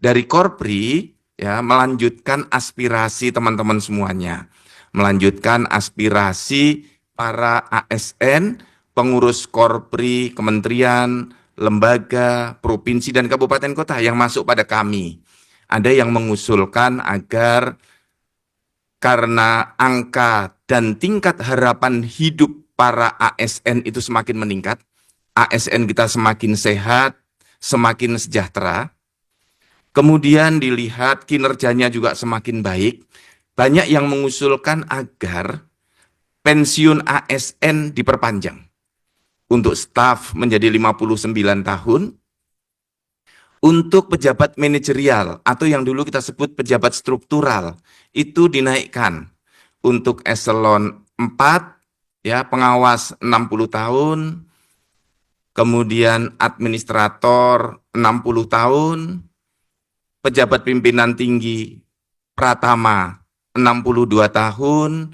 dari Korpri ya melanjutkan aspirasi teman-teman semuanya, melanjutkan aspirasi para ASN, pengurus Korpri, kementerian, lembaga, provinsi dan kabupaten kota yang masuk pada kami. Ada yang mengusulkan agar karena angka dan tingkat harapan hidup para ASN itu semakin meningkat, ASN kita semakin sehat, semakin sejahtera, kemudian dilihat kinerjanya juga semakin baik, banyak yang mengusulkan agar pensiun ASN diperpanjang. Untuk staf menjadi 59 tahun, untuk pejabat manajerial atau yang dulu kita sebut pejabat struktural itu dinaikkan. Untuk eselon 4 ya pengawas 60 tahun, kemudian administrator 60 tahun, pejabat pimpinan tinggi pratama 62 tahun,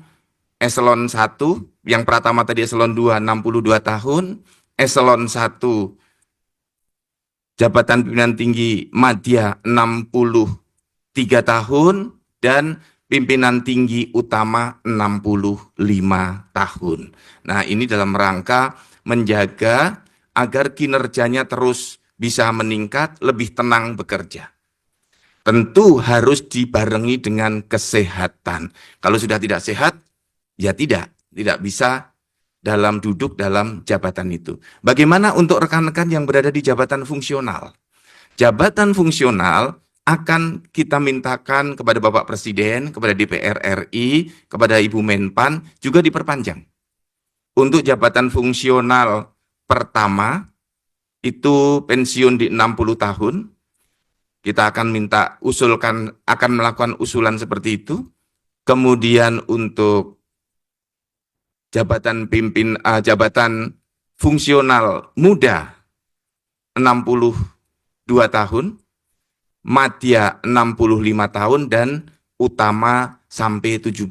eselon 1 yang pratama tadi eselon 2 62 tahun, eselon 1 jabatan pimpinan tinggi madya 63 tahun, dan pimpinan tinggi utama 65 tahun. Nah, ini dalam rangka menjaga agar kinerjanya terus bisa meningkat, lebih tenang bekerja. Tentu harus dibarengi dengan kesehatan. Kalau sudah tidak sehat, ya tidak bisa duduk dalam jabatan itu. Bagaimana untuk rekan-rekan yang berada di jabatan fungsional? Jabatan fungsional akan kita mintakan kepada Bapak Presiden, kepada DPR RI, kepada Ibu Menpan, juga diperpanjang. Untuk jabatan fungsional pertama, itu pensiun di 60 tahun, kita akan akan melakukan usulan seperti itu. Kemudian untuk jabatan fungsional muda 62 tahun, madya 65 tahun, dan utama sampai 70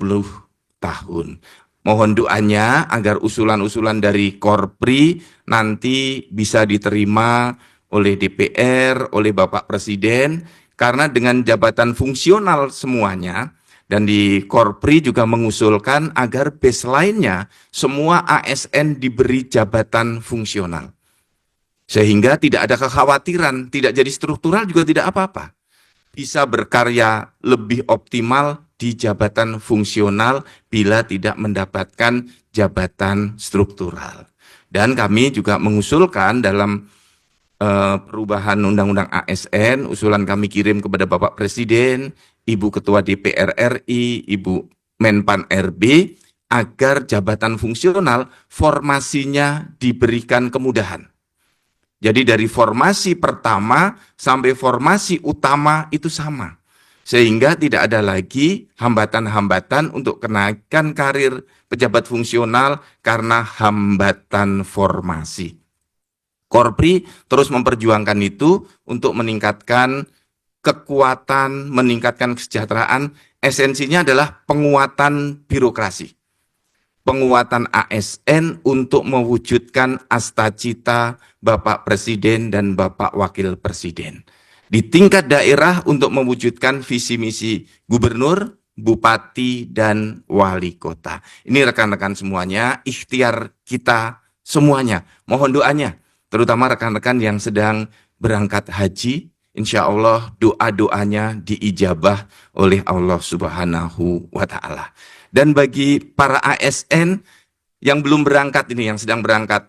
tahun. Mohon doanya agar usulan-usulan dari Korpri nanti bisa diterima oleh DPR, oleh Bapak Presiden, karena dengan jabatan fungsional semuanya. Dan di Korpri juga mengusulkan agar baseline-nya semua ASN diberi jabatan fungsional. Sehingga tidak ada kekhawatiran, tidak jadi struktural juga tidak apa-apa. Bisa berkarya lebih optimal di jabatan fungsional bila tidak mendapatkan jabatan struktural. Dan kami juga mengusulkan dalam perubahan Undang-Undang ASN, usulan kami kirim kepada Bapak Presiden, Ibu Ketua DPR RI, Ibu Menpan RB, agar jabatan fungsional formasinya diberikan kemudahan. Jadi dari formasi pertama sampai formasi utama itu sama. Sehingga tidak ada lagi hambatan-hambatan untuk kenaikan karir pejabat fungsional karena hambatan formasi. Korpri terus memperjuangkan itu untuk meningkatkan kekuatan, meningkatkan kesejahteraan. Esensinya adalah penguatan birokrasi, penguatan ASN untuk mewujudkan asta-cita Bapak Presiden dan Bapak Wakil Presiden. Di tingkat daerah untuk mewujudkan visi misi gubernur, bupati, dan wali kota. Ini rekan-rekan semuanya, ikhtiar kita semuanya. Mohon doanya, terutama rekan-rekan yang sedang berangkat haji, insya Allah doa-doanya diijabah oleh Allah Subhanahu wa Ta'ala. Dan bagi para ASN yang belum berangkat ini, yang sedang berangkat,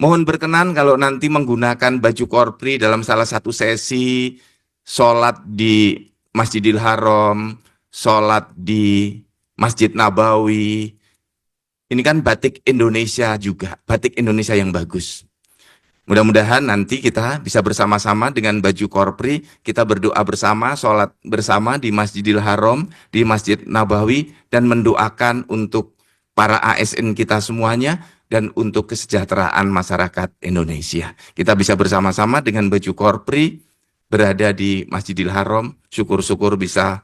mohon berkenan kalau nanti menggunakan baju Korpri dalam salah satu sesi, sholat di Masjidil Haram, sholat di Masjid Nabawi. Ini kan batik Indonesia juga, batik Indonesia yang bagus. Mudah-mudahan nanti kita bisa bersama-sama dengan baju Korpri, kita berdoa bersama, sholat bersama di Masjidil Haram, di Masjid Nabawi, dan mendoakan untuk para ASN kita semuanya, dan untuk kesejahteraan masyarakat Indonesia. Kita bisa bersama-sama dengan baju Korpri, berada di Masjidil Haram, syukur-syukur bisa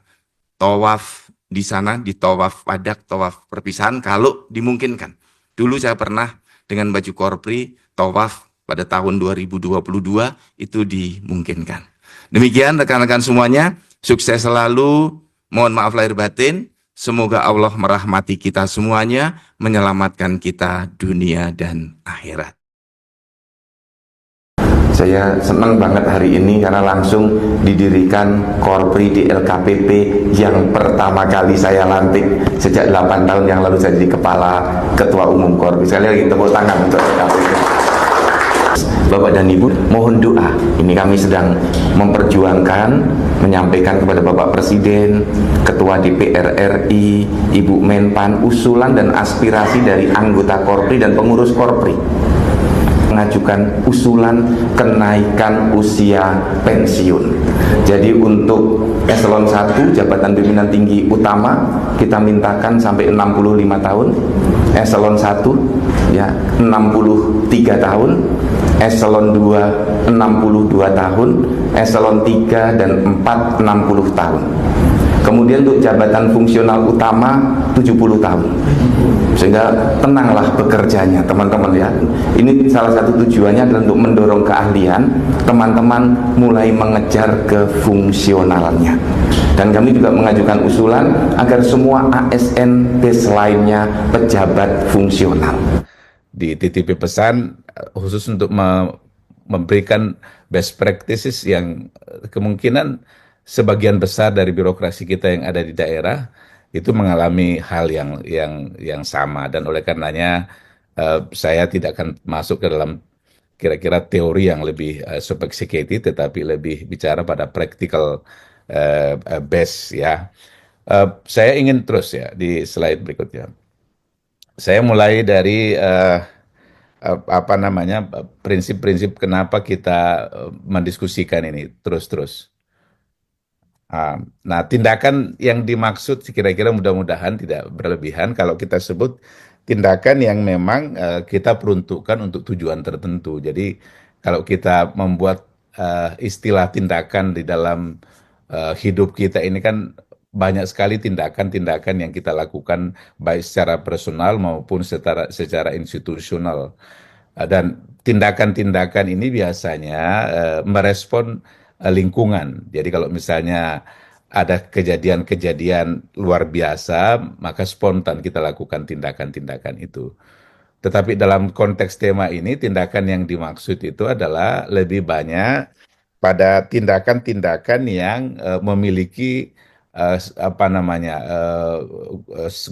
tawaf di sana, di tawaf padak, tawaf perpisahan, kalau dimungkinkan. Dulu saya pernah dengan baju Korpri, tawaf pada tahun 2022 itu dimungkinkan. Demikian rekan-rekan semuanya, sukses selalu, mohon maaf lahir batin, semoga Allah merahmati kita semuanya, menyelamatkan kita dunia dan akhirat. Saya senang banget hari ini karena langsung didirikan Korpri di LKPP yang pertama kali saya lantik sejak 8 tahun yang lalu, saya jadi kepala ketua umum Korpri. Sekali lagi tepuk tangan untuk LKPP. Bapak dan Ibu, mohon doa. Ini kami sedang memperjuangkan, menyampaikan kepada Bapak Presiden, Ketua DPR RI, Ibu Menpan, usulan dan aspirasi dari anggota Korpri dan pengurus Korpri, mengajukan usulan kenaikan usia pensiun. Jadi untuk eselon 1 jabatan pimpinan tinggi utama kita mintakan sampai 65 tahun, eselon 1 ya 63 tahun, eselon 2 62 tahun, eselon 3 dan 4 60 tahun. Kemudian untuk jabatan fungsional utama 70 tahun. Sehingga tenanglah bekerjanya teman-teman ya. Ini salah satu tujuannya adalah untuk mendorong keahlian teman-teman mulai mengejar kefungsionalannya. Dan kami juga mengajukan usulan agar semua ASN baseline-nya pejabat fungsional. Dititipi pesan khusus untuk memberikan best practices yang kemungkinan sebagian besar dari birokrasi kita yang ada di daerah itu mengalami hal yang sama, dan oleh karenanya saya tidak akan masuk ke dalam kira-kira teori yang lebih sophisticated, tetapi lebih bicara pada practical base ya. Saya ingin terus ya di slide berikutnya. Saya mulai dari apa namanya prinsip-prinsip kenapa kita mendiskusikan ini terus-terus. Nah, tindakan yang dimaksud kira-kira mudah-mudahan tidak berlebihan kalau kita sebut tindakan yang memang kita peruntukkan untuk tujuan tertentu. Jadi kalau kita membuat istilah tindakan di dalam hidup kita ini kan banyak sekali tindakan-tindakan yang kita lakukan baik secara personal maupun secara institusional. Dan tindakan-tindakan ini biasanya merespon lingkungan. Jadi kalau misalnya ada kejadian-kejadian luar biasa, maka spontan kita lakukan tindakan-tindakan itu. Tetapi dalam konteks tema ini, tindakan yang dimaksud itu adalah lebih banyak pada tindakan-tindakan yang memiliki apa namanya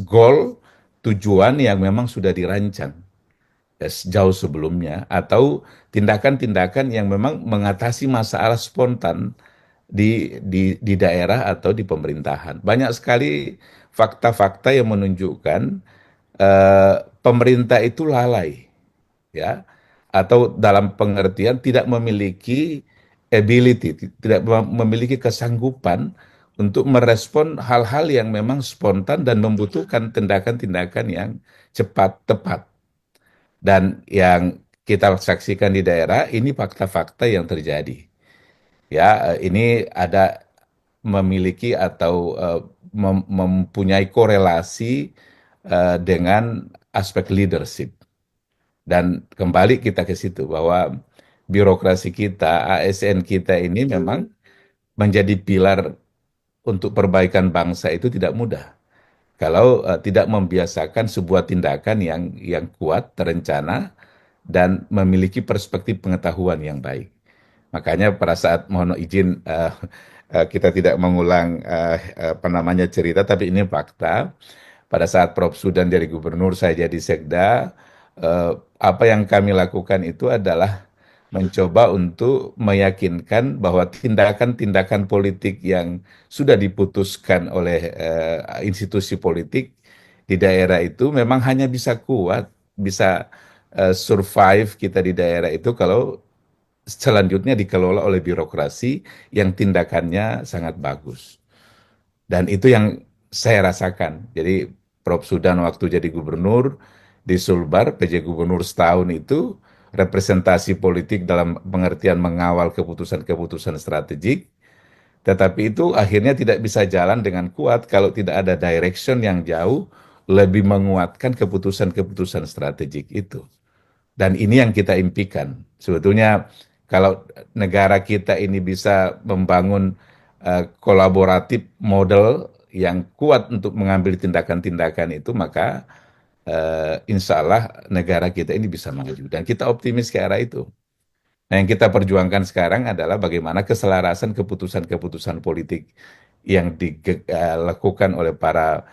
goal, tujuan yang memang sudah dirancang jauh sebelumnya, atau tindakan-tindakan yang memang mengatasi masalah spontan di daerah atau di pemerintahan. Banyak sekali fakta-fakta yang menunjukkan pemerintah itu lalai, ya, atau dalam pengertian tidak memiliki ability, tidak memiliki kesanggupan untuk merespon hal-hal yang memang spontan dan membutuhkan tindakan-tindakan yang cepat, tepat. Dan yang kita saksikan di daerah ini fakta-fakta yang terjadi. Ya, ini ada memiliki atau mempunyai korelasi dengan aspek leadership. Dan kembali kita ke situ bahwa birokrasi kita, ASN kita ini memang menjadi pilar untuk perbaikan bangsa itu tidak mudah. Kalau tidak membiasakan sebuah tindakan yang kuat, terencana, dan memiliki perspektif pengetahuan yang baik. Makanya pada saat mohon izin kita tidak mengulang apa namanya cerita, tapi ini fakta. Pada saat Prof Sudan jadi gubernur, saya jadi sekda, apa yang kami lakukan itu adalah mencoba untuk meyakinkan bahwa tindakan-tindakan politik yang sudah diputuskan oleh institusi politik di daerah itu memang hanya bisa kuat, bisa survive kita di daerah itu kalau selanjutnya dikelola oleh birokrasi yang tindakannya sangat bagus. Dan itu yang saya rasakan. Jadi Prof Sudan waktu jadi gubernur di Sulbar, PJ Gubernur setahun itu, representasi politik dalam pengertian mengawal keputusan-keputusan strategik, tetapi itu akhirnya tidak bisa jalan dengan kuat kalau tidak ada direction yang jauh lebih menguatkan keputusan-keputusan strategik itu. Dan ini yang kita impikan. Sebetulnya Kalau negara kita ini bisa membangun kolaboratif model yang kuat untuk mengambil tindakan-tindakan itu, maka insya Allah negara kita ini bisa maju. Dan kita optimis ke arah itu. Nah, yang kita perjuangkan sekarang adalah bagaimana keselarasan keputusan-keputusan politik yang dilakukan oleh para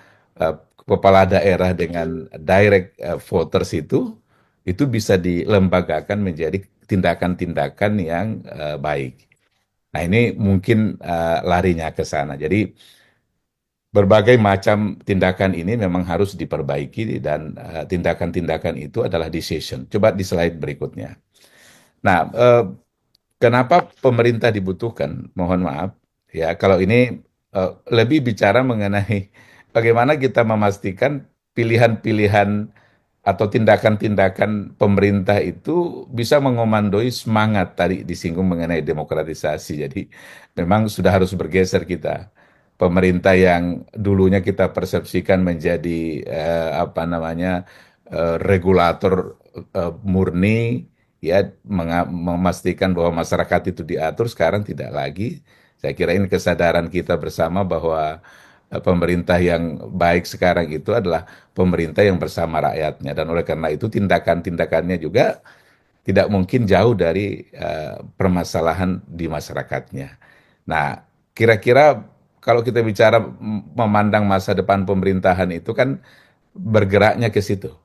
kepala daerah dengan direct voters itu bisa dilembagakan menjadi tindakan-tindakan yang baik. Nah, ini mungkin larinya ke sana. Jadi berbagai macam tindakan ini memang harus diperbaiki dan tindakan-tindakan itu adalah decision. Coba di slide berikutnya. Nah, kenapa pemerintah dibutuhkan? Mohon maaf, ya kalau ini lebih bicara mengenai bagaimana kita memastikan pilihan-pilihan atau tindakan-tindakan pemerintah itu bisa mengomandoi semangat tadi disinggung mengenai demokratisasi. Jadi memang sudah harus bergeser kita. Pemerintah yang dulunya kita persepsikan menjadi apa namanya regulator murni, ya memastikan bahwa masyarakat itu diatur, sekarang tidak lagi. Saya kira ini kesadaran kita bersama bahwa pemerintah yang baik sekarang itu adalah pemerintah yang bersama rakyatnya, dan oleh karena itu tindakan-tindakannya juga tidak mungkin jauh dari permasalahan di masyarakatnya. Nah, kira-kira kalau kita bicara memandang masa depan pemerintahan itu kan bergeraknya ke situ.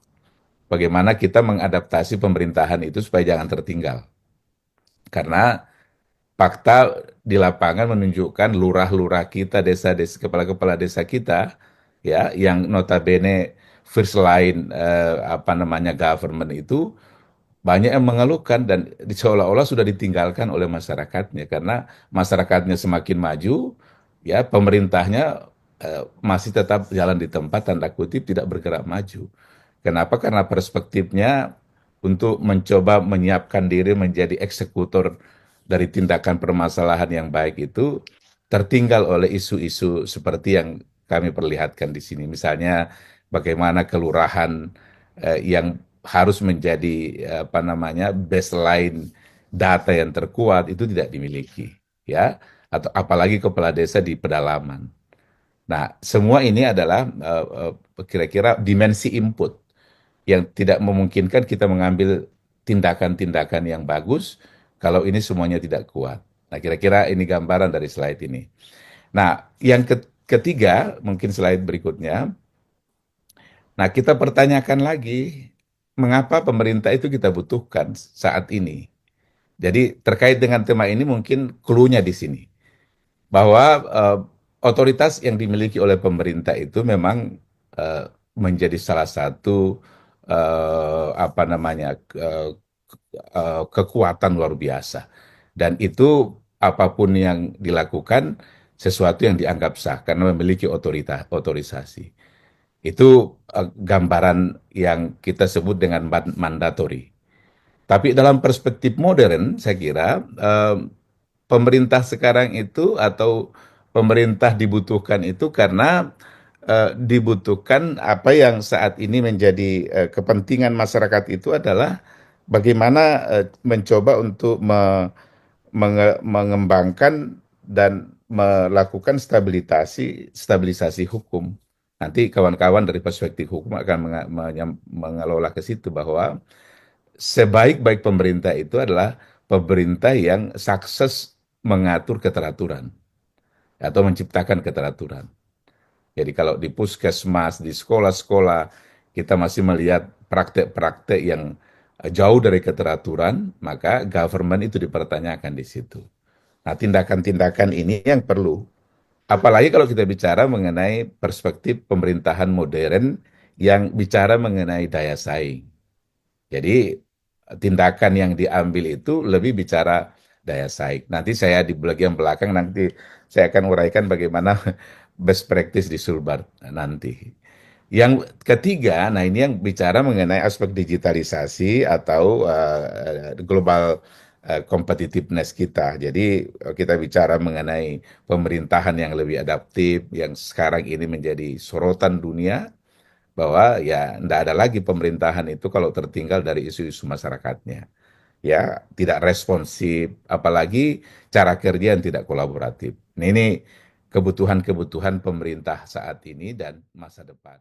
Bagaimana kita mengadaptasi pemerintahan itu supaya jangan tertinggal. Karena fakta di lapangan menunjukkan lurah-lurah kita, desa-desa, kepala-kepala desa kita, ya, yang notabene first line apa namanya government itu banyak yang mengeluhkan dan seolah-olah sudah ditinggalkan oleh masyarakatnya karena masyarakatnya semakin maju, ya pemerintahnya masih tetap jalan di tempat tanda kutip tidak bergerak maju. Kenapa? Karena perspektifnya untuk mencoba menyiapkan diri menjadi eksekutor dari tindakan permasalahan yang baik itu tertinggal oleh isu-isu seperti yang kami perlihatkan di sini. Misalnya bagaimana kelurahan yang harus menjadi apa namanya baseline data yang terkuat itu tidak dimiliki, ya, atau apalagi kepala desa di pedalaman. Nah, semua ini adalah kira-kira dimensi input yang tidak memungkinkan kita mengambil tindakan-tindakan yang bagus kalau ini semuanya tidak kuat. Nah, kira-kira ini gambaran dari slide ini. Nah, yang ketiga, mungkin slide berikutnya. Nah, kita pertanyakan lagi, mengapa pemerintah itu kita butuhkan saat ini? Jadi, terkait dengan tema ini mungkin clue-nya di sini. Bahwa otoritas yang dimiliki oleh pemerintah itu memang menjadi salah satu apa namanya kekuatan luar biasa, dan itu apapun yang dilakukan sesuatu yang dianggap sah karena memiliki otorisasi. Itu gambaran yang kita sebut dengan mandatory. Tapi dalam perspektif modern, saya kira pemerintah sekarang itu atau pemerintah dibutuhkan itu karena dibutuhkan apa yang saat ini menjadi kepentingan masyarakat itu adalah bagaimana mencoba untuk mengembangkan dan melakukan stabilisasi hukum. Nanti kawan-kawan dari perspektif hukum akan mengelola ke situ bahwa sebaik-baik pemerintah itu adalah pemerintah yang sukses mengatur keteraturan atau menciptakan keteraturan. Jadi kalau di puskesmas, di sekolah-sekolah, kita masih melihat praktek-praktek yang jauh dari keteraturan, maka government itu dipertanyakan di situ. Nah, tindakan-tindakan ini yang perlu. Apalagi kalau kita bicara mengenai perspektif pemerintahan modern yang bicara mengenai daya saing. Jadi tindakan yang diambil itu lebih bicara daya saing. Nanti saya di bagian belakang nanti saya akan uraikan bagaimana best practice di Sulbar nanti. Yang ketiga, nah ini yang bicara mengenai aspek digitalisasi atau global competitiveness kita. Jadi kita bicara mengenai pemerintahan yang lebih adaptif, yang sekarang ini menjadi sorotan dunia, bahwa ya tidak ada lagi pemerintahan itu kalau tertinggal dari isu-isu masyarakatnya. ya tidak responsif, apalagi cara kerja yang tidak kolaboratif. Nah, ini kebutuhan-kebutuhan pemerintah saat ini dan masa depan.